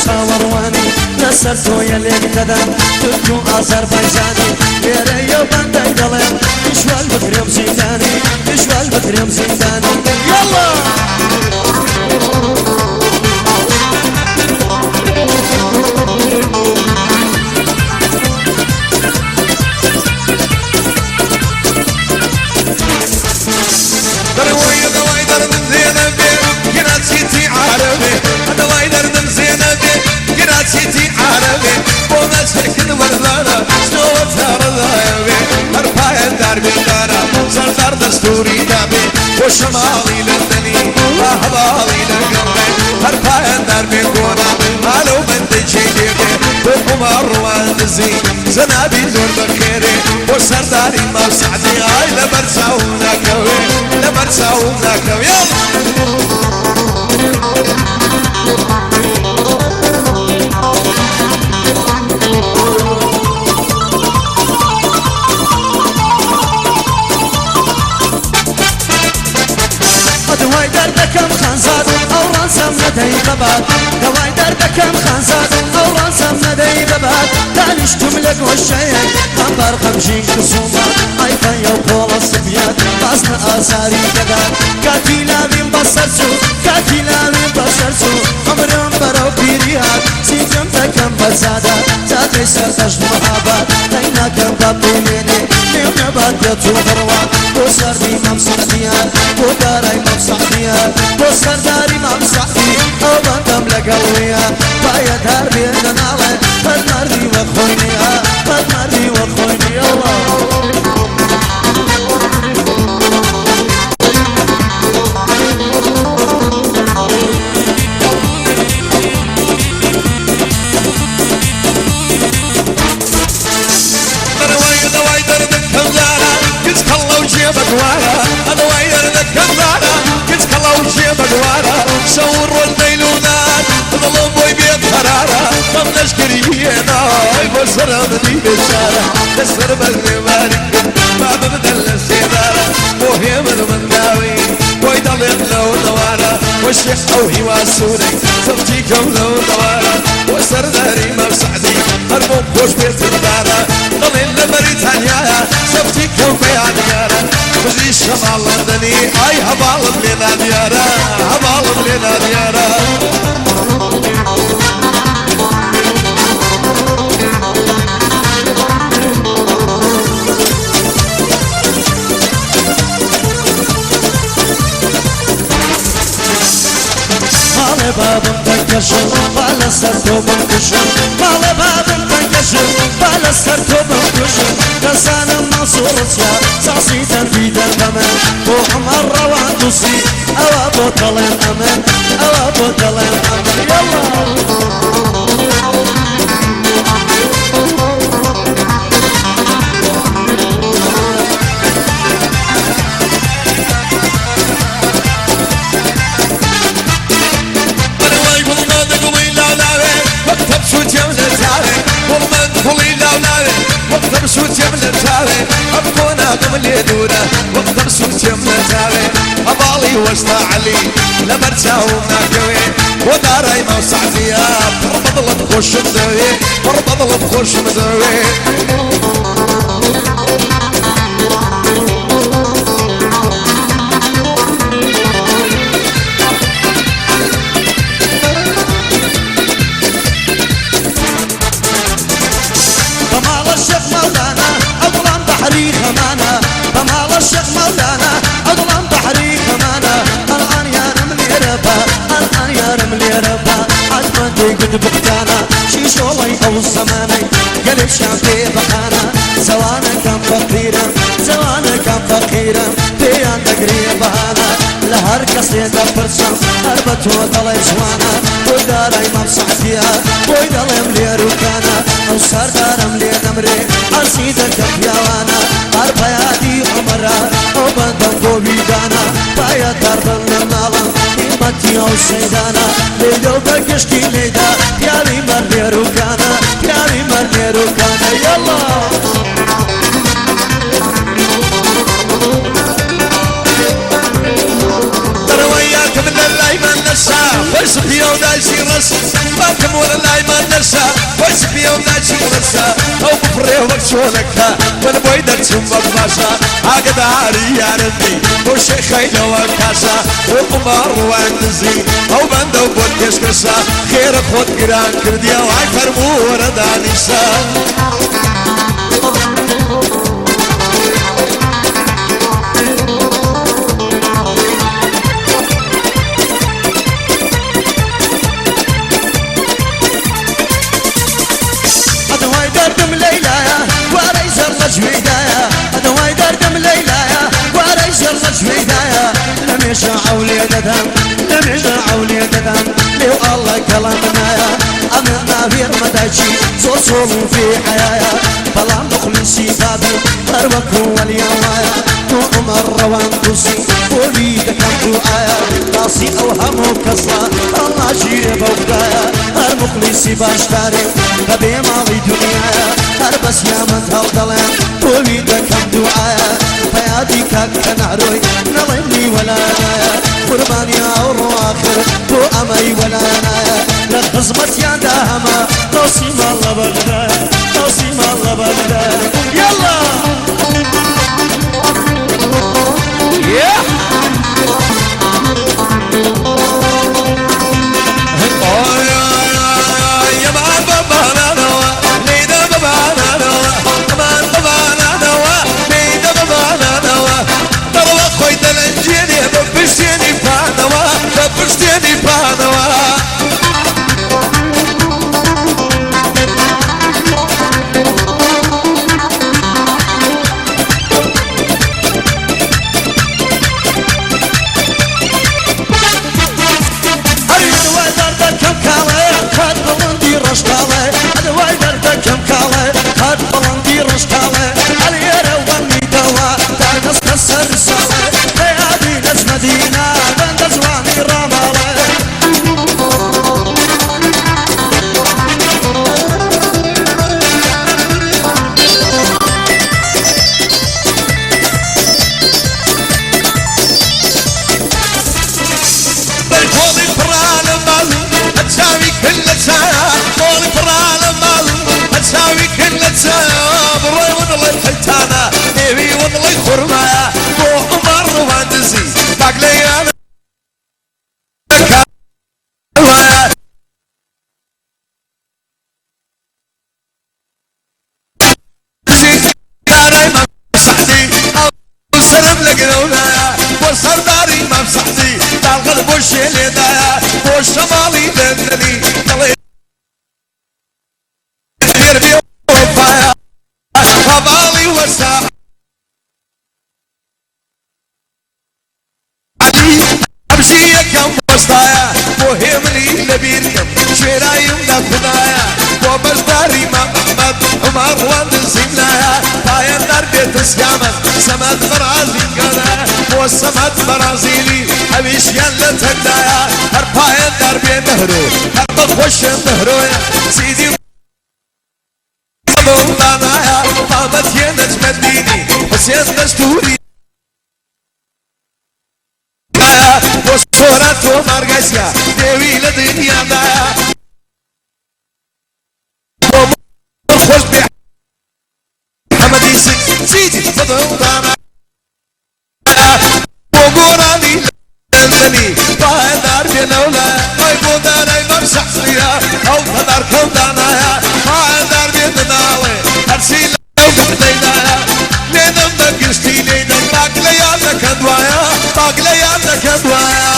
چاوەڕوانی لەسەر تۆیە لێک دەدەم تورک و ئازەربایجانی لێرەیە بەندەی دەڵێم دیشوال بکرێم زیندانی دیشوال بکرێم زیندانی یاڵا سيتي عربي ومسك المرضانة شنوتها رضايبي هربايا الدار بالدارة زرزر دستوري دابي وشمالي لندني وهبالي لقلبي هربايا الدار بالقونا قالوا من تجيبي وقمر واندزي زنابي زور بخيري وسرداري ما سعدي هاي لبرساونا كوي لبرساونا كوي دواي دردكم خنزاد أو رانسم ندي بباد دواي دردكم خنزاد أو رانسم ندي بباد دانشتم لك والشيء خنبر خمشين كسومات أيضا يوقول الصبيات باسم آثاري دقات كاتيلا من بصرسو كاتيلا من بصرسو عمرهم برو بيريات سيجم تكم بزادات زادي سرطش محابات تينا كم بابيني نيو نبات يتو بروات وصر دي ممسعديات وداري ممسعديات وصر داري ممسعدي او بندم لقويات بايا دار بينا نالي قد مردي وخوينيها قد مردي وخويني الله شور الليلونات ظلم ويبيت حرارة طم نشكرينا يبصر بدي بشارة تسر بالرماري ما ببدل السيدارة وهي من داوي ويضلم لو دوارة والشيخ أوهي واسوري صفتيكم لو دوارة وسر داري مبسعدي هرموم خوش بيت الدارة ضلين لبريتانيا صفتيكم بيان يارة وزي الشمال لندني اي هبالم لنا ديارة هبالم لنا ديارة مال بابم تنكشف بالا سرتو بنكشف مال بابم تنكشف بالا سرتو بنكشف كسانم نصورتيا ساسي تنبيد الأمان وعمر روان دوسي أوا بطلين أمان أوا بطلين أمان يلا وقدر سوت يمنا تاري أبقونا قبل يدونا وقدر سوت يمنا تاري أبالي واسطى علي لمرساونا كوي وداري موسعتيا بربضل بخش مدوي بربضل بخش مدوي خمانة بمال الشيخ مولانا أظلم بحري خمانة الآن يا رملي ربا الآن يا رملي ربا عجبا دي قد بقتانا شي شولي أو الزماني قلب شامبي بقانا زوانا كان فقيرا زوانا كان فقيرا بيان تقريبا أنا لهر قصيدة برسم هربت وطلع جوانا وداري مبسعتيا ويدلي ملي ركانا أو سار دارم لي نمري عسيدة كفياوانا هربياتي عمرا أو بندم بوبيدانا بايا داربن لنالا إيمتي أو سيدانا ليلو بكشتي ليدا يالي مرلي ركانا يالي مرلي ركانا يلا من اللايمن نسا فرس بيو دايسي رس باكم ولا لا ما نسى واسبي ولا تشمرسا او بفري وكشولك وانا بويدك ثم باشا عقد عاري يا ربي وشيخي لو كاسا وقمر واندزي او بندو بودكس كسا خير خود قران كرديا وعي فرمو وردانيسا دردم ليلايا وريز الرجويدايا أدواي دردم ليلايا وريز الرجويدايا لم يشعوا لي ددم لم يشعوا لي ددم لو الله كلامنا يا أمنا في رمضاجي صوصول في حيايا فلا مخلصي بابي قربك هو اليوايا عمر روان قصي وليدك دعايا راسي أوهم كسرى الله جيب وقدايا المخلصي باشتاري ببي مالي دنيايا هربس يا من هالضلين وليدك دعايا فيادي كاك نعروي نظني ولا نايا قربان يا الرواخر تو أمي ولا نايا لخزمت يا داهما نصيم الله بغدايا نصيم الله بغدايا يلا والسمت برازيلي أبيش يلا تندايا هرباين دربي نهرو هرب خوش نهرو سيدي مولانا قامت يا نجم الديني حسين دستوري وصورة ومرقسيا ديوي لدنيا دايا وخوش بي حمدي سيدي مولانا وقراني لنزني فهدار بنولا ما يبودار اي مرسح صيا او فدار كودانايا فهدار بنناوي هرسي لو قبلينايا لينم دقشتي لينم باقليا لكدوايا باقليا لكدوايا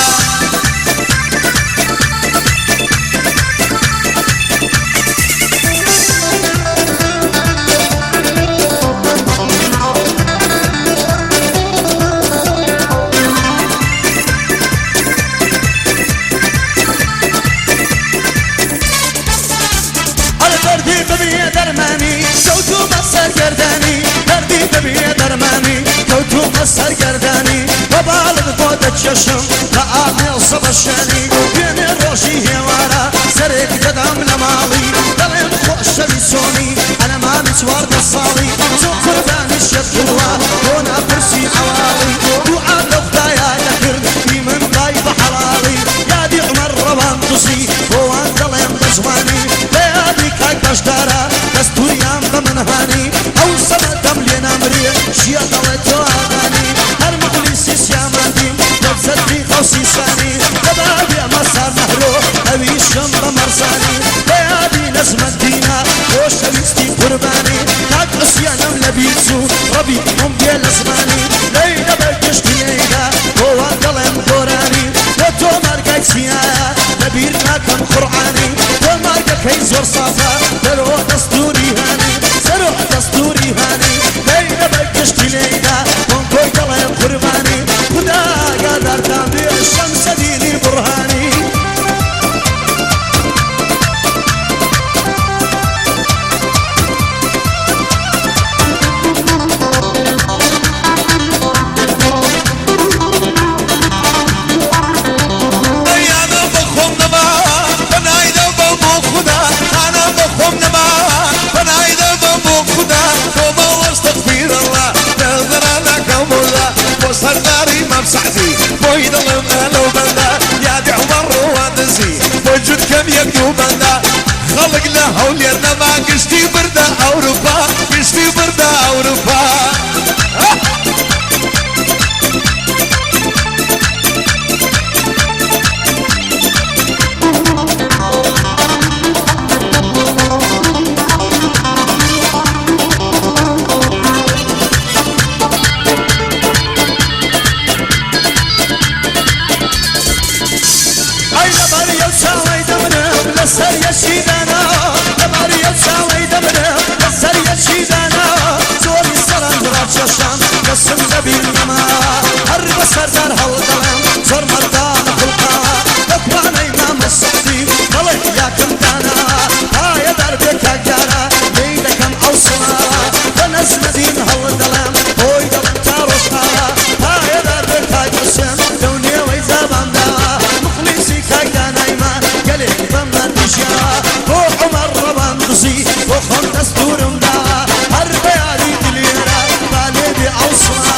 سرگردانی و بالغ خودت چشم تا آخر صبحشانی بین روشی هوارا سرک ددم لمالی دلم خوش بیسونی انا ما متوارد الصالي تو قربان الشدوا وانا برسي عوالي دعاء لخدايا يكرد في من طيب حلالي يا دي عمر روان تصي هو انت لين تزواني ربي ممكن لزماني ليلة بكشت ليلة هو قلم قراني لتو مرقى سيايا نبيرنا كم قرآني ومرقى كيزور صافا درو دستوري هاني سرو دستوري هاني ليلة بكشت ليلة ممكن قلم قرباني خدا قدر تنبير الشمس ديني برهاني وجود كم يكتب بنا خلق له ولينا ما قشتي بردا أوروبا قشتي بردا أوروبا لسر يشيدانا لباري يتساوي دمنا لسر يشيدانا زوري السلام دراب شاشان قسم زبين نما هرب سردار هالقلم زور مردان خلقا لقبان امام الصدي ملك ياكم دانا هاي دربك اجارا ليلكم اوصنا فنزل دين هالقلم هوي دلم تاروشا هاي دربك اجرسن دوني ويزابان دا مخلصي كايدانا ايمان قلق بمن هو عمر رباندسي وخون دستورم دا هر بيالي دليرا بالي دي اوصنا